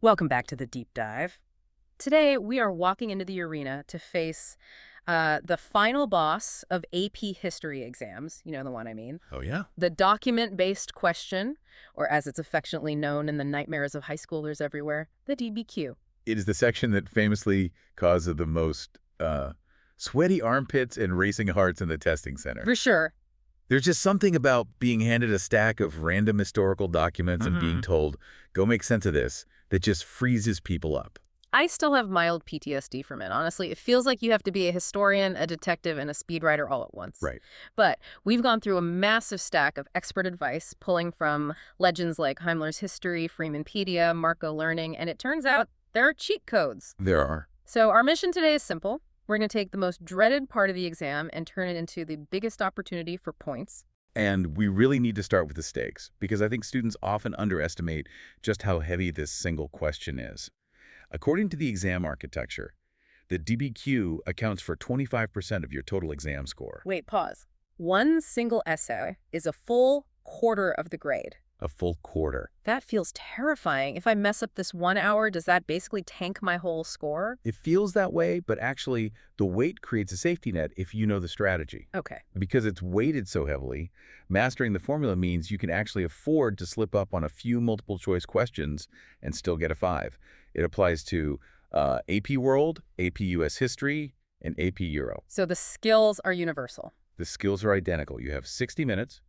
Welcome back to the deep dive. Today, we are walking into the arena to face the final boss of AP history exams. You know the one I mean. Oh, yeah? The document-based question, or as it's affectionately known in the nightmares of high schoolers everywhere, the DBQ. It is the section that famously causes the most sweaty armpits and racing hearts in the testing center. For sure. There's just something about being handed a stack of random historical documents and being told, go make sense of this, that just freezes people up. I still have mild PTSD from it, honestly. It feels like you have to be a historian, a detective, and a speedwriter all at once. Right. But we've gone through a massive stack of expert advice, pulling from legends like Heimler's History, Freemanpedia, Marco Learning, and it turns out there are cheat codes. There are. So our mission today is simple. We're going to take the most dreaded part of the exam and turn it into the biggest opportunity for points. And we really need to start with the stakes, because I think students often underestimate just how heavy this single question is. According to the exam architecture, the DBQ accounts for 25% of your total exam score. Wait, pause. One single essay is a full quarter of the grade. A full quarter. That feels terrifying. If I mess up this 1 hour, does that basically tank my whole score? It feels that way, but actually, the weight creates a safety net if you know the strategy. Okay. Because it's weighted so heavily, mastering the formula means you can actually afford to slip up on a few multiple-choice questions and still get a 5. It applies to AP World, AP US History, and AP Euro. So the skills are universal. The skills are identical. You have 60 minutes,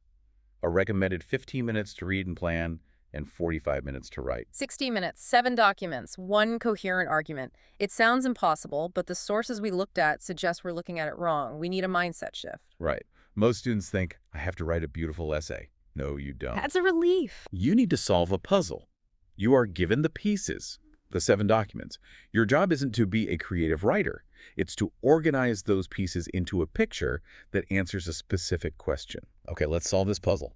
a recommended 15 minutes to read and plan, and 45 minutes to write. 60 minutes, 7 documents, 1 coherent argument. It sounds impossible, but the sources we looked at suggest we're looking at it wrong. We need a mindset shift. Right. Most students think, I have to write a beautiful essay. No, you don't. That's a relief. You need to solve a puzzle. You are given the pieces, the 7 documents. Your job isn't to be a creative writer. It's to organize those pieces into a picture that answers a specific question. Okay, let's solve this puzzle.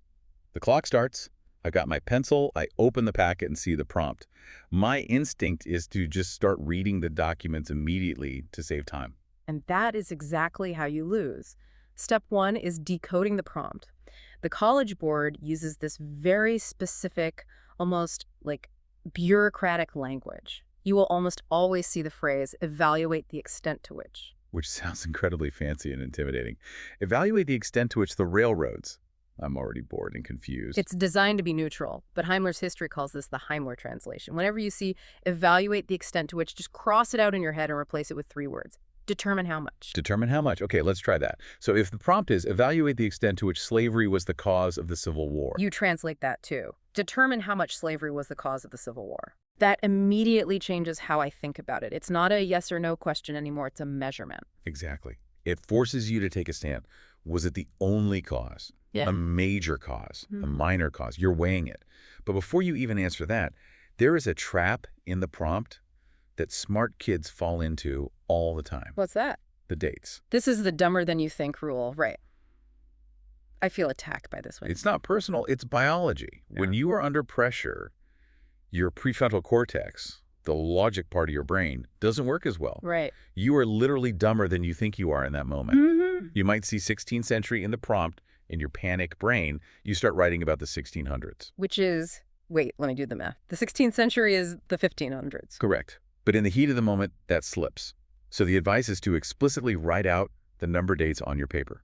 The clock starts. I got my pencil. I open the packet and see the prompt. My instinct is to just start reading the documents immediately to save time. And that is exactly how you lose. Step 1 is decoding the prompt. The College Board uses this very specific, almost like bureaucratic language. You will almost always see the phrase, evaluate the extent to which. Which sounds incredibly fancy and intimidating. Evaluate the extent to which the railroads. I'm already bored and confused. It's designed to be neutral, but Heimler's History calls this the Heimler translation. Whenever you see evaluate the extent to which, just cross it out in your head and replace it with 3 words. Determine how much. Determine how much. Okay, let's try that. So if the prompt is evaluate the extent to which slavery was the cause of the Civil War. You translate that too. Determine how much slavery was the cause of the Civil War. That immediately changes how I think about it. It's not a yes or no question anymore. It's a measurement. Exactly. It forces you to take a stand. Was it the only cause? Yeah. A major cause? A minor cause? You're weighing it. But before you even answer that, there is a trap in the prompt that smart kids fall into all the time. What's that? The dates. This is the dumber than you think rule, right? I feel attacked by this one. It's not personal, it's biology. Yeah. When you are under pressure, your prefrontal cortex, the logic part of your brain, doesn't work as well. Right. You are literally dumber than you think you are in that moment. You might see 16th century in the prompt. In your panic brain, you start writing about the 1600s. Which is, wait, let me do the math. The 16th century is the 1500s. Correct. But in the heat of the moment, that slips. So the advice is to explicitly write out the number dates on your paper.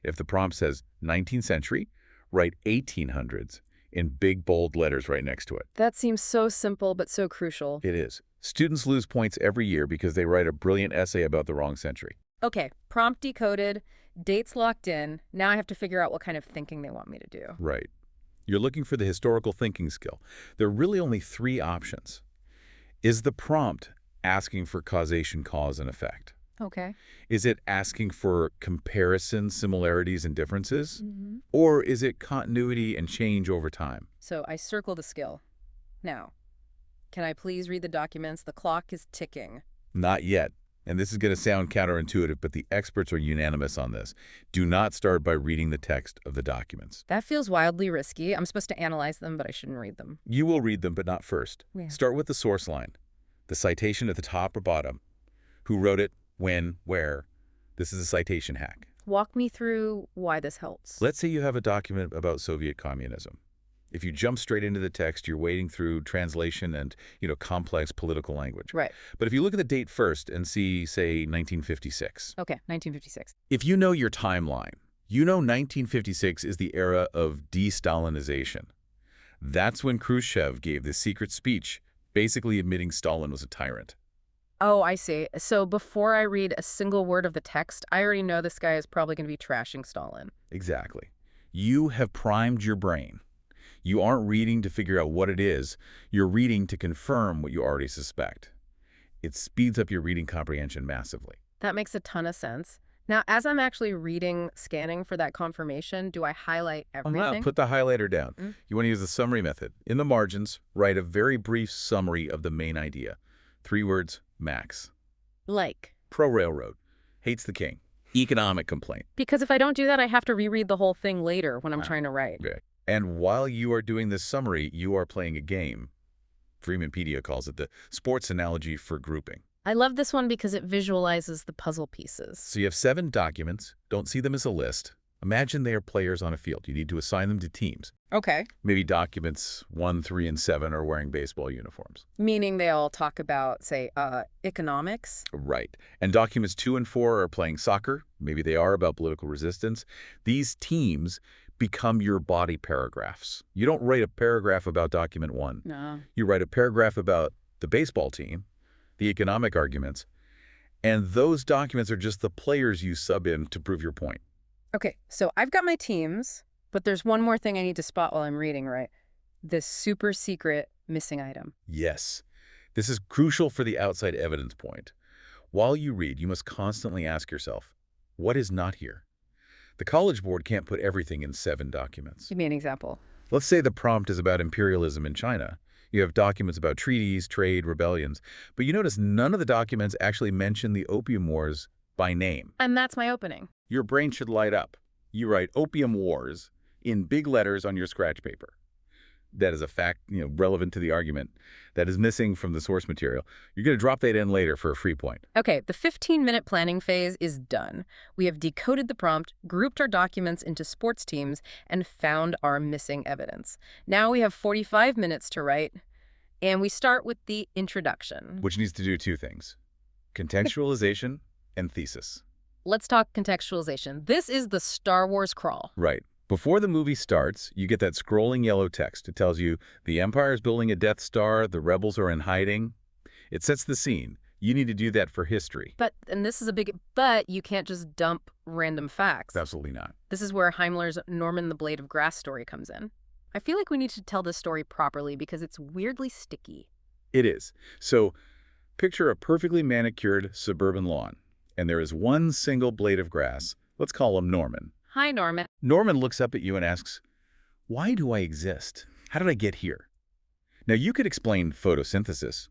If the prompt says 19th century, write 1800s in big, bold letters right next to it. That seems so simple, but so crucial. It is. Students lose points every year because they write a brilliant essay about the wrong century. Okay, prompt decoded, dates locked in. Now I have to figure out what kind of thinking they want me to do. Right. You're looking for the historical thinking skill. There are really only 3 options. Is the prompt asking for causation, cause, and effect? Okay. Is it asking for comparison, similarities, and differences? Or is it continuity and change over time? So I circled a skill. Now, can I please read the documents? The clock is ticking. Not yet. And this is going to sound counterintuitive, but the experts are unanimous on this. Do not start by reading the text of the documents. That feels wildly risky. I'm supposed to analyze them, but I shouldn't read them. You will read them, but not first. Yeah. Start with the source line, the citation at the top or bottom. Who wrote it, when, where. This is a citation hack. Walk me through why this helps. Let's say you have a document about Soviet communism. If you jump straight into the text, you're wading through translation and, complex political language. Right. But if you look at the date first and see, say, 1956, Okay, 1956. if you know your timeline, you know 1956 is the era of de-Stalinization. That's when Khrushchev gave this secret speech, basically admitting Stalin was a tyrant. Oh, I see. So before I read a single word of the text, I already know this guy is probably going to be trashing Stalin. Exactly. You have primed your brain. You aren't reading to figure out what it is. You're reading to confirm what you already suspect. It speeds up your reading comprehension massively. That makes a ton of sense. Now, as I'm actually scanning for that confirmation, do I highlight Oh, no. everything? Put the highlighter down. Mm. You want to use the summary method. In the margins, write a very brief summary of the main idea. 3 words, max. Like? Pro-railroad. Hates the king. Economic complaint. Because if I don't do that, I have to reread the whole thing later when I'm Ah, trying to write. Okay. And while you are doing this summary, you are playing a game. Freemanpedia calls it the sports analogy for grouping. I love this one because it visualizes the puzzle pieces. So you have 7 documents. Don't see them as a list. Imagine they are players on a field. You need to assign them to teams. Okay. Maybe documents 1, 3, and 7 are wearing baseball uniforms. Meaning they all talk about, say, economics? Right. And documents 2 and 4 are playing soccer. Maybe they are about political resistance. These teams become your body paragraphs. You don't write a paragraph about document 1. No. You write a paragraph about the baseball team, the economic arguments, and those documents are just the players you sub in to prove your point. Okay, so I've got my teams, but there's one more thing I need to spot while I'm reading, right? This super secret missing item. Yes, this is crucial for the outside evidence point. While you read, you must constantly ask yourself, what is not here? The College Board can't put everything in 7 documents. Give me an example. Let's say the prompt is about imperialism in China. You have documents about treaties, trade, rebellions, but you notice none of the documents actually mention the Opium Wars by name. And that's my opening. Your brain should light up. You write Opium Wars in big letters on your scratch paper. That is a fact, relevant to the argument that is missing from the source material. You're going to drop that in later for a free point. Okay, the 15-minute planning phase is done. We have decoded the prompt, grouped our documents into sports teams, and found our missing evidence. Now we have 45 minutes to write, and we start with the introduction. Which needs to do 2 things, contextualization and thesis. Let's talk contextualization. This is the Star Wars crawl. Right. Before the movie starts, you get that scrolling yellow text. It tells you the Empire is building a Death Star, the rebels are in hiding. It sets the scene. You need to do that for history. And this is a big but, you can't just dump random facts. Absolutely not. This is where Himmler's Norman the Blade of Grass story comes in. I feel like we need to tell this story properly because it's weirdly sticky. It is. So picture a perfectly manicured suburban lawn, and there is one single blade of grass. Let's call him Norman. Hi, Norman. Norman looks up at you and asks, why do I exist? How did I get here? Now, you could explain photosynthesis.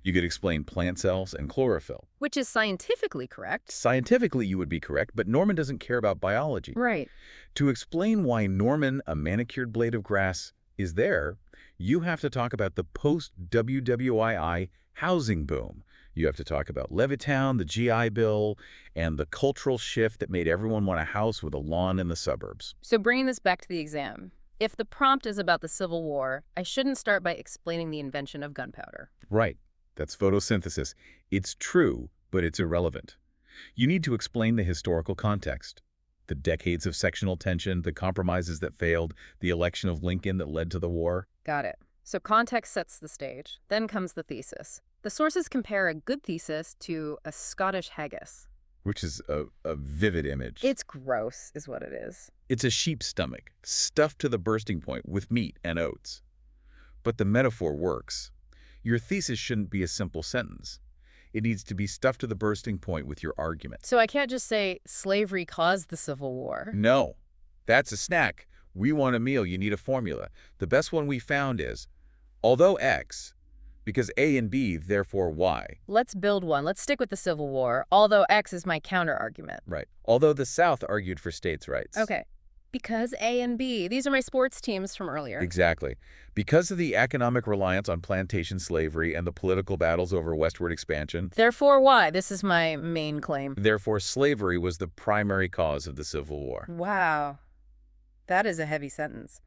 You could explain plant cells and chlorophyll. Which is scientifically correct. Scientifically, you would be correct, but Norman doesn't care about biology. Right. To explain why Norman, a manicured blade of grass, is there, you have to talk about the post-WWII housing boom. You have to talk about Levittown, the GI Bill, and the cultural shift that made everyone want a house with a lawn in the suburbs. So bringing this back to the exam, if the prompt is about the Civil War, I shouldn't start by explaining the invention of gunpowder. Right. That's photosynthesis. It's true, but it's irrelevant. You need to explain the historical context. The decades of sectional tension, the compromises that failed, the election of Lincoln that led to the war. Got it. So context sets the stage. Then comes the thesis. The sources compare a good thesis to a Scottish haggis. Which is a vivid image. It's gross, is what it is. It's a sheep's stomach, stuffed to the bursting point with meat and oats. But the metaphor works. Your thesis shouldn't be a simple sentence. It needs to be stuffed to the bursting point with your argument. So I can't just say slavery caused the Civil War. No, that's a snack. We want a meal. You need a formula. The best one we found is, although X, because A and B, therefore Y. Let's build one. Let's stick with the Civil War, although X is my counter-argument. Right. Although the South argued for states' rights. Okay. Because A and B. These are my sports teams from earlier. Exactly. Because of the economic reliance on plantation slavery and the political battles over westward expansion. Therefore, Y. This is my main claim. Therefore, slavery was the primary cause of the Civil War. Wow. That is a heavy sentence.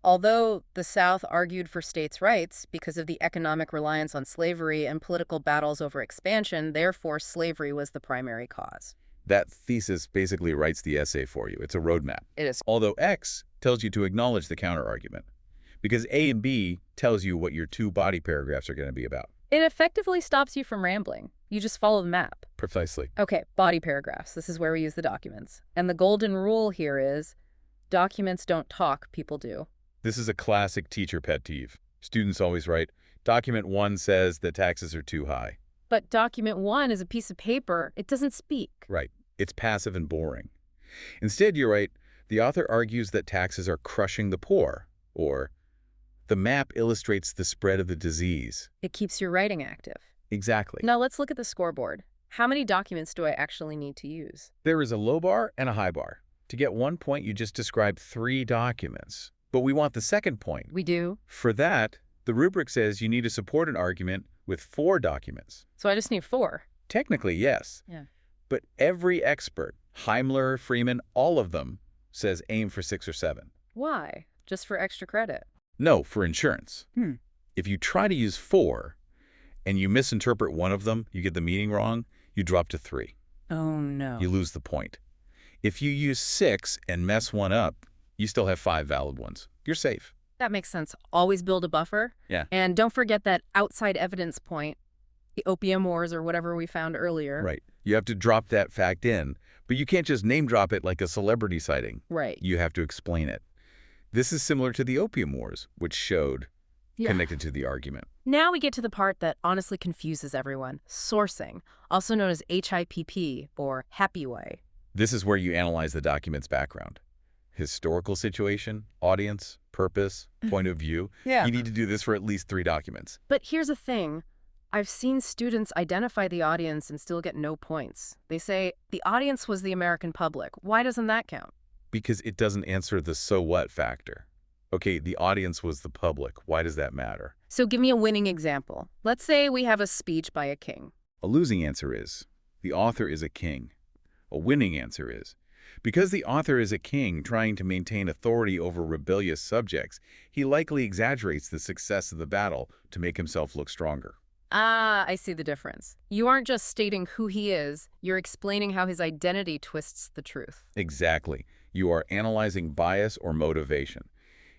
Although the South argued for states' rights because of the economic reliance on slavery and political battles over expansion, therefore slavery was the primary cause. That thesis basically writes the essay for you. It's a roadmap. It is. Although X tells you to acknowledge the counterargument, because A and B tells you what your two body paragraphs are going to be about. It effectively stops you from rambling. You just follow the map. Precisely. Okay, body paragraphs. This is where we use the documents. And the golden rule here is documents don't talk, people do. This is a classic teacher pet peeve. Students always write, document 1 says that taxes are too high. But document 1 is a piece of paper. It doesn't speak. Right. It's passive and boring. Instead, you write, the author argues that taxes are crushing the poor, or the map illustrates the spread of the disease. It keeps your writing active. Exactly. Now let's look at the scoreboard. How many documents do I actually need to use? There is a low bar and a high bar. To get 1 point, you just describe 3 documents. But we want the second point. We do. For that, the rubric says you need to support an argument with 4 documents. So I just need 4. Technically, yes. Yeah. But every expert, Heimler, Freeman, all of them, says aim for 6 or 7. Why? Just for extra credit? No, for insurance. If you try to use 4 and you misinterpret one of them, you get the meaning wrong, you drop to 3. Oh, no. You lose the point. If you use 6 and mess one up, you still have 5 valid ones. You're safe. That makes sense. Always build a buffer. Yeah. And don't forget that outside evidence point, the opium wars or whatever we found earlier. Right. You have to drop that fact in, but you can't just name drop it like a celebrity sighting. Right. You have to explain it. This is similar to the opium wars, which showed connected to the argument. Now we get to the part that honestly confuses everyone. Sourcing, also known as HIPP or Happy Way. This is where you analyze the document's background. Historical situation, audience, purpose, point of view. Yeah. You need to do this for at least 3 documents. But here's the thing. I've seen students identify the audience and still get no points. They say, the audience was the American public. Why doesn't that count? Because it doesn't answer the so what factor. Okay, the audience was the public. Why does that matter? So give me a winning example. Let's say we have a speech by a king. A losing answer is, the author is a king. A winning answer is, because the author is a king trying to maintain authority over rebellious subjects, he likely exaggerates the success of the battle to make himself look stronger. Ah, I see the difference. You aren't just stating who he is, you're explaining how his identity twists the truth. Exactly. You are analyzing bias or motivation.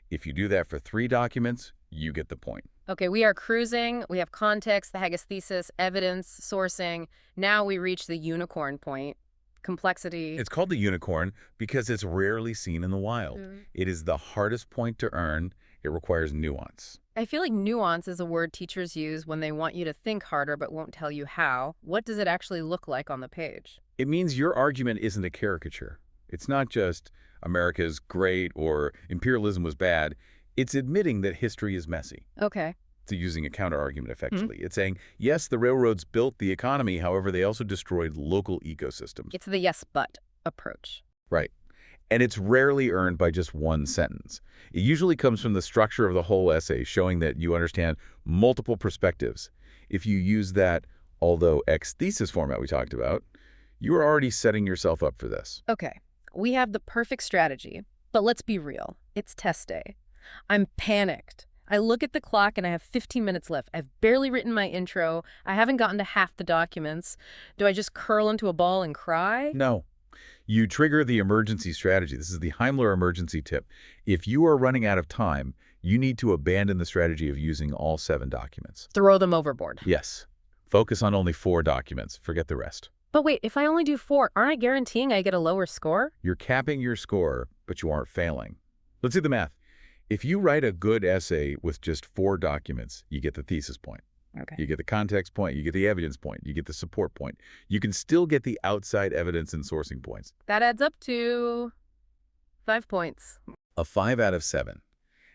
If you do that for 3 documents, you get the point. Okay, we are cruising. We have context, the haggis thesis, evidence, sourcing. Now we reach the unicorn point. Complexity. It's called the unicorn because it's rarely seen in the wild. It is the hardest point to earn. It requires nuance. I feel like nuance is a word teachers use when they want you to think harder but won't tell you how. What does it actually look like on the page? It means your argument isn't a caricature. It's not just America is great or imperialism was bad. It's admitting that history is messy. Okay. It's using a counter-argument effectively. It's saying, yes, the railroads built the economy, however, they also destroyed local ecosystems. It's the yes, but approach. Right. And it's rarely earned by just one sentence. It usually comes from the structure of the whole essay, showing that you understand multiple perspectives. If you use that although X thesis format we talked about, you are already setting yourself up for this. Okay. We have the perfect strategy, but let's be real. It's test day. I'm panicked. I look at the clock and I have 15 minutes left. I've barely written my intro. I haven't gotten to half the documents. Do I just curl into a ball and cry? No. You trigger the emergency strategy. This is the Heimler emergency tip. If you are running out of time, you need to abandon the strategy of using all 7 documents. Throw them overboard. Yes. Focus on only 4 documents. Forget the rest. But wait, if I only do 4, aren't I guaranteeing I get a lower score? You're capping your score, but you aren't failing. Let's do the math. If you write a good essay with just 4 documents, you get the thesis point. Okay. You get the context point, you get the evidence point, you get the support point. You can still get the outside evidence and sourcing points. That adds up to 5 points. A 5 out of 7.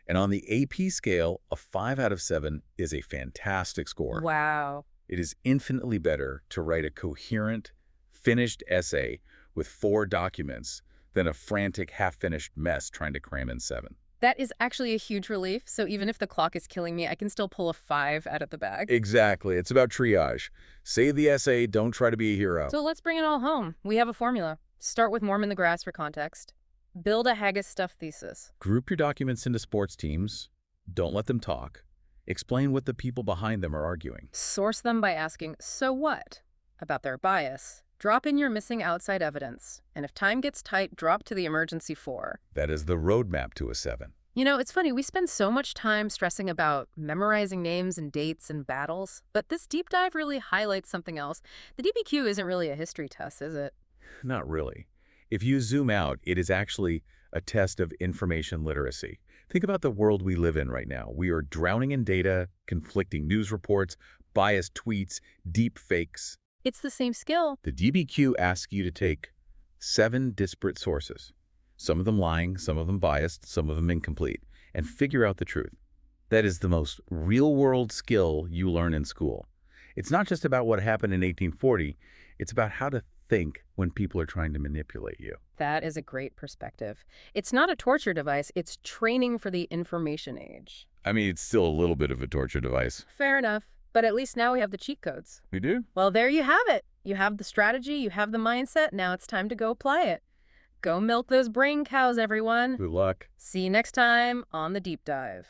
And on the AP scale, a 5 out of 7 is a fantastic score. Wow. It is infinitely better to write a coherent, finished essay with 4 documents than a frantic, half-finished mess trying to cram in 7. That is actually a huge relief. So even if the clock is killing me, I can still pull a 5 out of the bag. Exactly. It's about triage. Save the essay, don't try to be a hero. So let's bring it all home. We have a formula. Start with Mormon the Grass for context. Build a Haggis stuff thesis. Group your documents into sports teams. Don't let them talk. Explain what the people behind them are arguing. Source them by asking, so what? About their bias. Drop in your missing outside evidence. And if time gets tight, drop to the emergency 4. That is the roadmap to a 7. You know, it's funny, we spend so much time stressing about memorizing names and dates and battles, but this deep dive really highlights something else. The DBQ isn't really a history test, is it? Not really. If you zoom out, it is actually a test of information literacy. Think about the world we live in right now. We are drowning in data, conflicting news reports, biased tweets, deep fakes. It's the same skill. The DBQ asks you to take 7 disparate sources, some of them lying, some of them biased, some of them incomplete, and figure out the truth. That is the most real-world skill you learn in school. It's not just about what happened in 1840, it's about how to think when people are trying to manipulate you. That is a great perspective. It's not a torture device, it's training for the information age. I mean, it's still a little bit of a torture device. Fair enough. But at least now we have the cheat codes. We do? Well, there you have it. You have the strategy, you have the mindset, now it's time to go apply it. Go milk those brain cows, everyone. Good luck. See you next time on The Deep Dive.